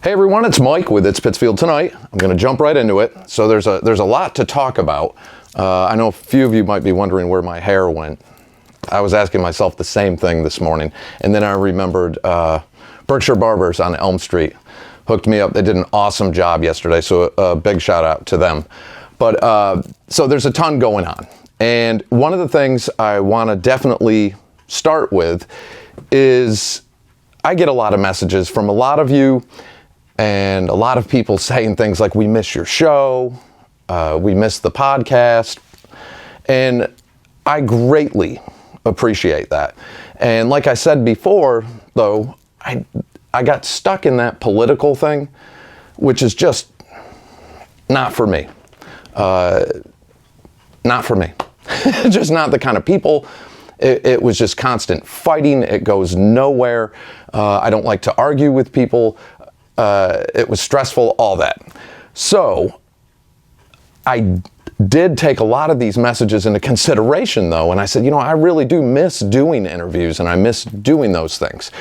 Hey everyone, it's Mike with It's Pittsfield Tonight. I'm going to jump right into it. So there's a lot to talk about. I know a few of you might be wondering where my hair went. I was asking myself the same thing this morning, and then I remembered Berkshire Barbers on Elm Street hooked me up. They did an awesome job yesterday, so a big shout out to them. But so there's a ton going on, and one of the things I want to definitely start with is I get a lot of messages from a lot of you and a lot of people saying things like, we miss your show, we miss the podcast, and I greatly appreciate that. And like I said before, though, I got stuck in that political thing, which is just not for me. Not for me. Just not the kind of people. It was just constant fighting. It goes nowhere. I don't like to argue with people. It was stressful, all that. So I did take a lot of these messages into consideration, though, and I said, I really do miss doing interviews, and I miss doing those things.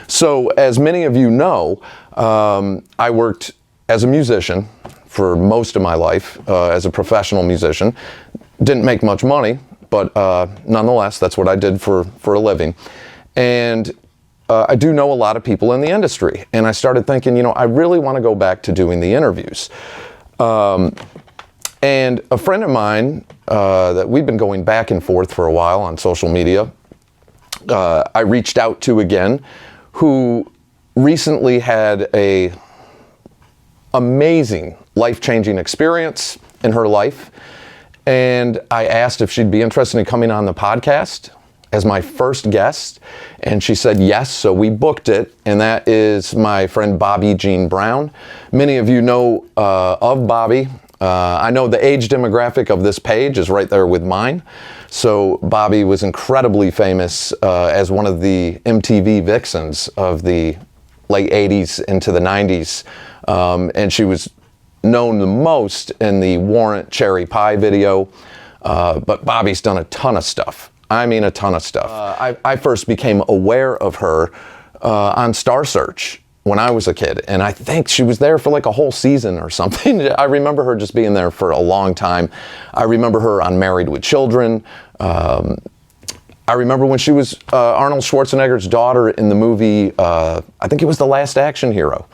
So as many of you know, I worked as a musician for most of my life, as a professional musician. Didn't make much money, but nonetheless, that's what I did for a living. And I do know a lot of people in the industry, and I started thinking, I really want to go back to doing the interviews. And a friend of mine that we've been going back and forth for a while on social media, I reached out to again, who recently had a amazing life-changing experience in her life. And I asked if she'd be interested in coming on the podcast as my first guest, and she said yes, so we booked it, and that is my friend Bobby Jean Brown. Many of you know of Bobby. I know the age demographic of this page is right there with mine. So Bobby was incredibly famous as one of the MTV vixens of the late 80s into the 90s, and she was known the most in the Warrant Cherry Pie video, but Bobby's done a ton of stuff. I mean, a ton of stuff. I first became aware of her on Star Search when I was a kid, and I think she was there for like a whole season or something. I remember her just being there for a long time. I remember her on Married with Children. I remember when she was Arnold Schwarzenegger's daughter in the movie, I think it was The Last Action Hero.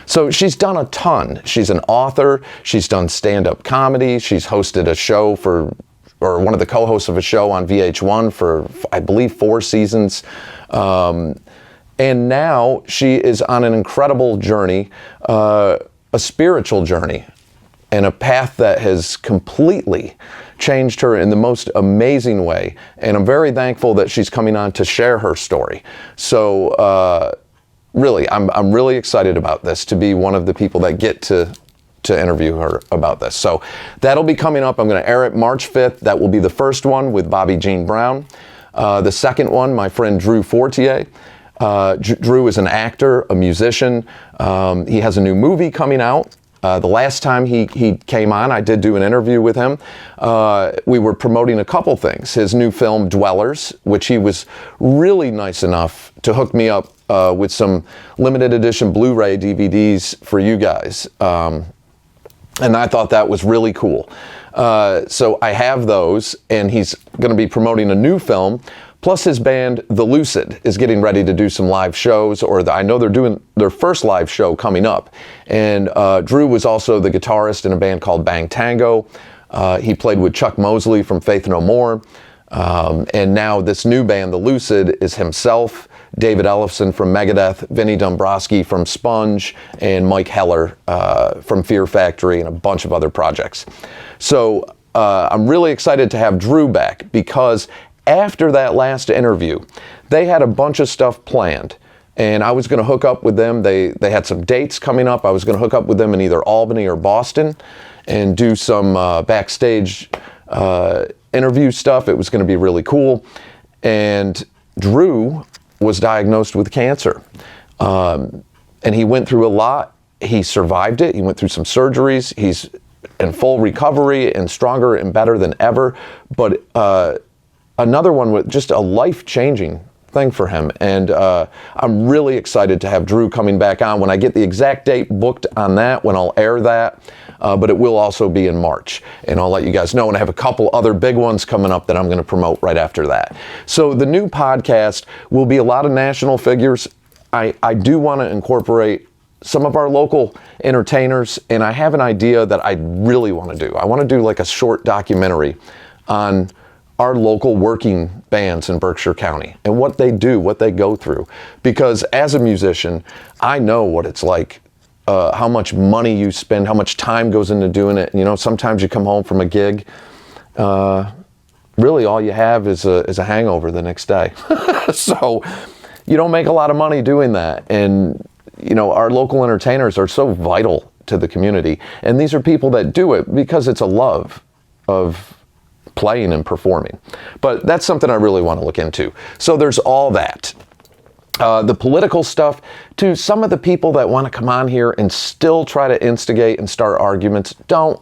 So she's done a ton. She's an author. She's done stand-up comedy. She's hosted a show or one of the co-hosts of a show on VH1 for, I believe, 4 seasons. And now she is on an incredible journey, a spiritual journey, and a path that has completely changed her in the most amazing way. And I'm very thankful that she's coming on to share her story. So really, I'm really excited about this, to be one of the people that get to interview her about this. So that'll be coming up. I'm going to air it March 5th. That will be the first one with Bobby Jean Brown. The second one, my friend Drew Fortier. Drew is an actor, a musician. He has a new movie coming out. The last time he came on, I did do an interview with him. We were promoting a couple things. His new film, Dwellers, which he was really nice enough to hook me up with some limited edition Blu-ray DVDs for you guys. And I thought that was really cool. So I have those, and he's going to be promoting a new film. Plus his band, The Lucid, is getting ready to do some live shows, I know they're doing their first live show coming up. And Drew was also the guitarist in a band called Bang Tango. He played with Chuck Mosley from Faith No More. And now this new band, The Lucid, is himself, David Ellefson from Megadeth, Vinnie Dombrowski from Sponge, and Mike Heller from Fear Factory, and a bunch of other projects. So I'm really excited to have Drew back, because after that last interview, they had a bunch of stuff planned, and I was going to hook up with them. They had some dates coming up. I was going to hook up with them in either Albany or Boston and do some backstage interview stuff. It was going to be really cool. And Drew was diagnosed with cancer, and he went through a lot. He survived it. He went through some surgeries. He's in full recovery and stronger and better than ever. But another one with just a life-changing thing for him. And I'm really excited to have Drew coming back on. When I get the exact date booked on that, when I'll air that, but it will also be in March. And I'll let you guys know. And I have a couple other big ones coming up that I'm going to promote right after that. So the new podcast will be a lot of national figures. I do want to incorporate some of our local entertainers, and I have an idea that I really want to do. I want to do like a short documentary on our local working bands in Berkshire County and what they do, what they go through. Because as a musician, I know what it's like, how much money you spend, how much time goes into doing it. You know, sometimes you come home from a gig, really all you have is a hangover the next day. So you don't make a lot of money doing that. And you know, our local entertainers are so vital to the community. And these are people that do it because it's a love of playing and performing. But that's something I really want to look into. So there's all that. The political stuff, to some of the people that want to come on here and still try to instigate and start arguments, don't.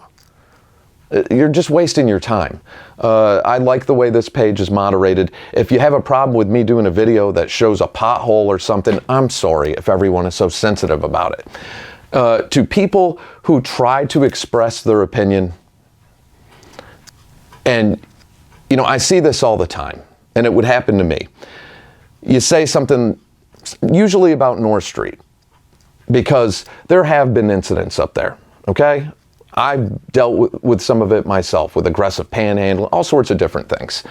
You're just wasting your time. I like the way this page is moderated. If you have a problem with me doing a video that shows a pothole or something, I'm sorry if everyone is so sensitive about it. To people who try to express their opinion, and you know, I see this all the time, and it would happen to me. You say something, usually about North Street, because there have been incidents up there, okay? I've dealt with some of it myself, with aggressive panhandling, all sorts of different things.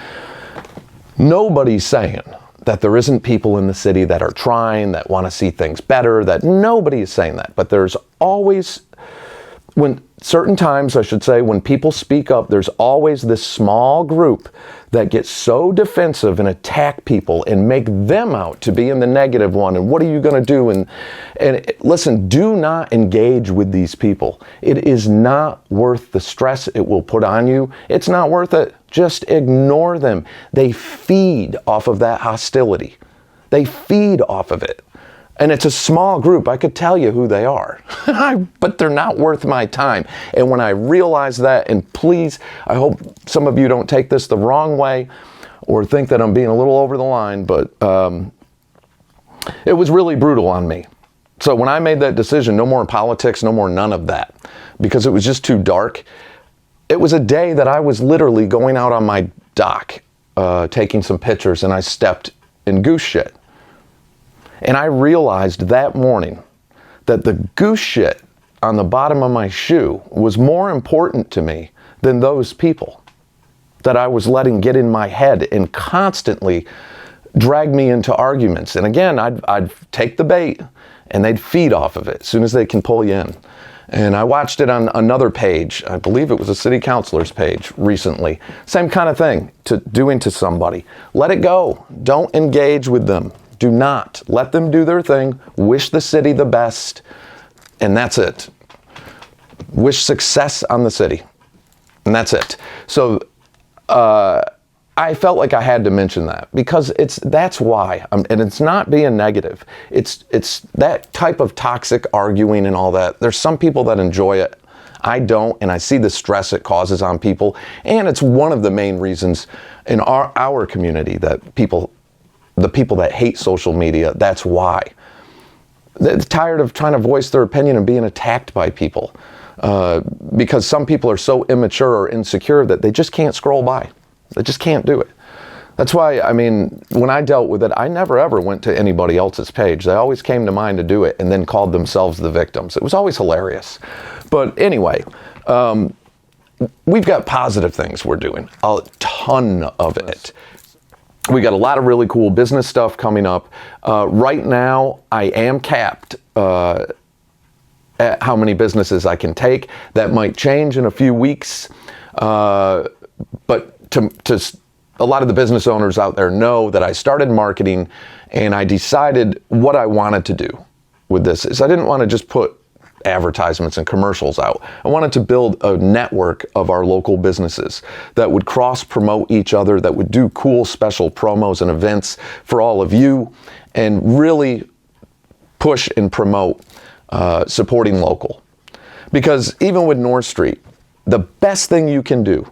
Nobody's saying that there isn't people in the city that are trying, that want to see things better, that nobody is saying that. But there's always, when certain times, I should say, when people speak up, there's always this small group that gets so defensive and attack people and make them out to be in the negative one. And what are you going to do? And listen, do not engage with these people. It is not worth the stress it will put on you. It's not worth it. Just ignore them. They feed off of that hostility. They feed off of it. And it's a small group. I could tell you who they are, but they're not worth my time. And when I realize that, and please, I hope some of you don't take this the wrong way or think that I'm being a little over the line, but it was really brutal on me. So when I made that decision, no more politics, no more none of that, because it was just too dark. It was a day that I was literally going out on my dock, taking some pictures, and I stepped in goose shit. And I realized that morning that the goose shit on the bottom of my shoe was more important to me than those people that I was letting get in my head and constantly drag me into arguments. And again, I'd take the bait and they'd feed off of it as soon as they can pull you in. And I watched it on another page. I believe it was a city councilor's page recently. Same kind of thing doing to somebody. Let it go. Don't engage with them. Do not. Let them do their thing. Wish the city the best. And that's it. Wish success on the city. And that's it. So I felt like I had to mention that because that's why. And it's not being negative. It's that type of toxic arguing and all that. There's some people that enjoy it. I don't, and I see the stress it causes on people. And it's one of the main reasons in our community that the people that hate social media, that's why. They're tired of trying to voice their opinion and being attacked by people because some people are so immature or insecure that they just can't scroll by. They just can't do it. That's why, I mean, when I dealt with it, I never ever went to anybody else's page. They always came to mine to do it and then called themselves the victims. It was always hilarious. But anyway, we've got positive things we're doing, a ton of it. We got a lot of really cool business stuff coming up. Right now, I am capped at how many businesses I can take. That might change in a few weeks. But to a lot of the business owners out there know that I started marketing and I decided what I wanted to do with this is I didn't want to just put advertisements and commercials out. I wanted to build a network of our local businesses that would cross promote each other, that would do cool special promos and events for all of you and really push and promote supporting local. Because even with North Street, the best thing you can do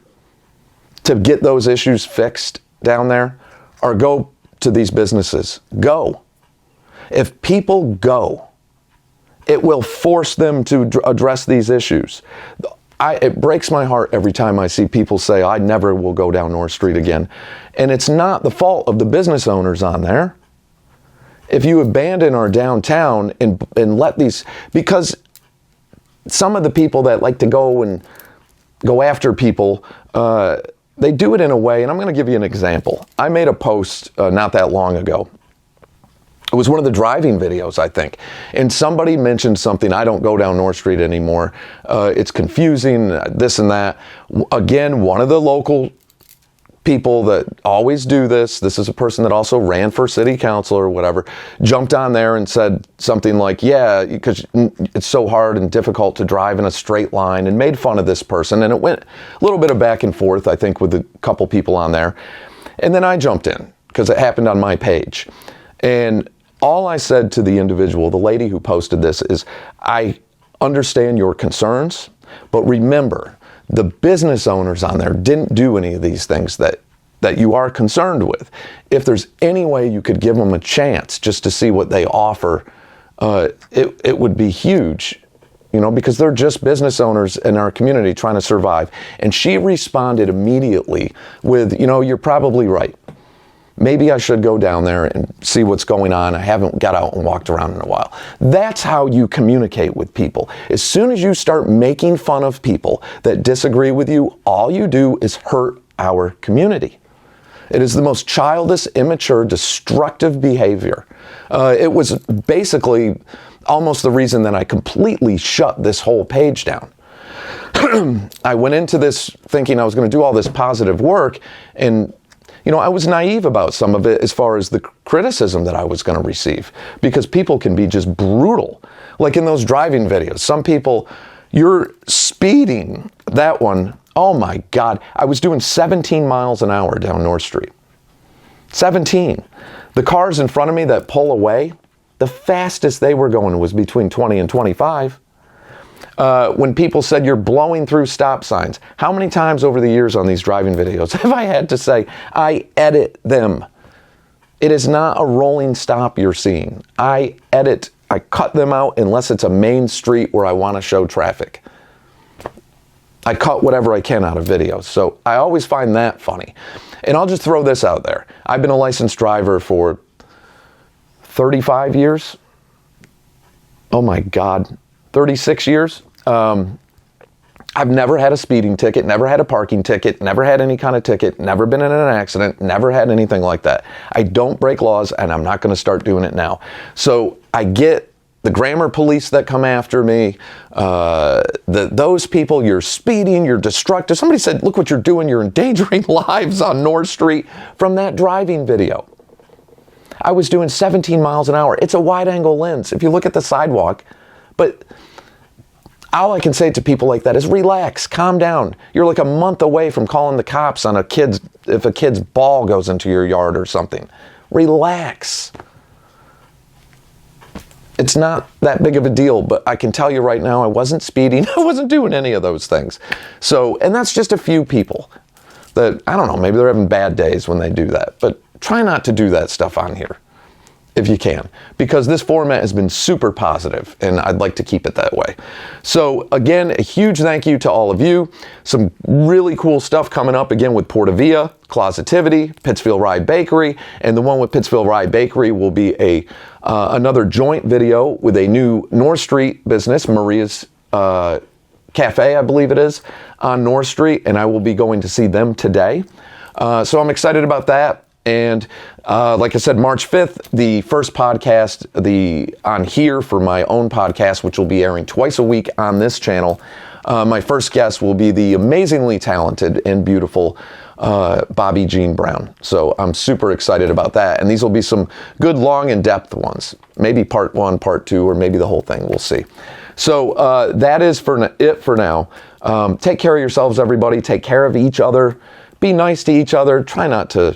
to get those issues fixed down there are go to these businesses. Go. If people go, it will force them to address these issues. It breaks my heart every time I see people say, I never will go down North Street again. And it's not the fault of the business owners on there. If you abandon our downtown and let these, because some of the people that like to go after people, they do it in a way, and I'm going to give you an example. I made a post not that long ago. It was one of the driving videos, I think. And somebody mentioned something, I don't go down North Street anymore. It's confusing, this and that. Again, one of the local people that always do this is a person that also ran for city council or whatever, jumped on there and said something like, yeah, because it's so hard and difficult to drive in a straight line, and made fun of this person. And it went a little bit of back and forth, I think, with a couple people on there. And then I jumped in because it happened on my page. And all I said to the individual, the lady who posted this, is I understand your concerns, but remember, the business owners on there didn't do any of these things that you are concerned with. If there's any way you could give them a chance just to see what they offer, it would be huge, because they're just business owners in our community trying to survive. And she responded immediately with, you're probably right. Maybe I should go down there and see what's going on. I haven't got out and walked around in a while. That's how you communicate with people. As soon as you start making fun of people that disagree with you, all you do is hurt our community. It is the most childish, immature, destructive behavior. It was basically almost the reason that I completely shut this whole page down. I went into this thinking I was going to do all this positive work, and I was naive about some of it as far as the criticism that I was going to receive, because people can be just brutal. Like in those driving videos, some people, you're speeding, that one, oh my God, I was doing 17 miles an hour down North Street. 17. The cars in front of me that pull away, the fastest they were going was between 20 and 25. When people said you're blowing through stop signs, how many times over the years on these driving videos have I had to say, I edit them? It is not a rolling stop you're seeing. I cut them out unless it's a main street where I want to show traffic. I cut whatever I can out of videos. So I always find that funny. And I'll just throw this out there. I've been a licensed driver for 35 years. Oh my God. 36 years. I've never had a speeding ticket, never had a parking ticket, never had any kind of ticket, never been in an accident, never had anything like that. I don't break laws, and I'm not going to start doing it now. So I get the grammar police that come after me, those people, you're speeding, you're destructive. Somebody said, look what you're doing, you're endangering lives on North Street from that driving video. I was doing 17 miles an hour. It's a wide angle lens. If you look at the sidewalk, but all I can say to people like that is relax, calm down. You're like a month away from calling the cops on if a kid's ball goes into your yard or something. Relax. It's not that big of a deal, but I can tell you right now, I wasn't speeding. I wasn't doing any of those things. So, and that's just a few people that, I don't know, maybe they're having bad days when they do that, but try not to do that stuff on here if you can, because this format has been super positive and I'd like to keep it that way. So again, a huge thank you to all of you. Some really cool stuff coming up again with Portavia, Closetivity, Pittsfield Rye Bakery, and the one with Pittsfield Rye Bakery will be another joint video with a new North Street business, Maria's Cafe, I believe it is, on North Street, and I will be going to see them today. So I'm excited about that. And like I said, March 5th, the first podcast on here for my own podcast, which will be airing twice a week on this channel. My first guest will be the amazingly talented and beautiful Bobby Jean Brown. So I'm super excited about that. And these will be some good, long, in-depth ones. Maybe part 1, part 2, or maybe the whole thing. We'll see. So that is it for now. Take care of yourselves, everybody. Take care of each other. Be nice to each other. Try not to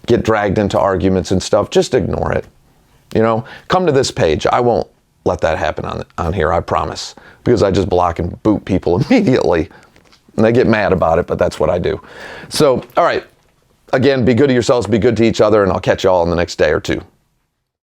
get dragged into arguments and stuff. Just ignore it. Come to this page. I won't let that happen on here, I promise, because I just block and boot people immediately. And they get mad about it, but that's what I do. So, all right. Again, be good to yourselves, be good to each other, and I'll catch you all in the next day or two.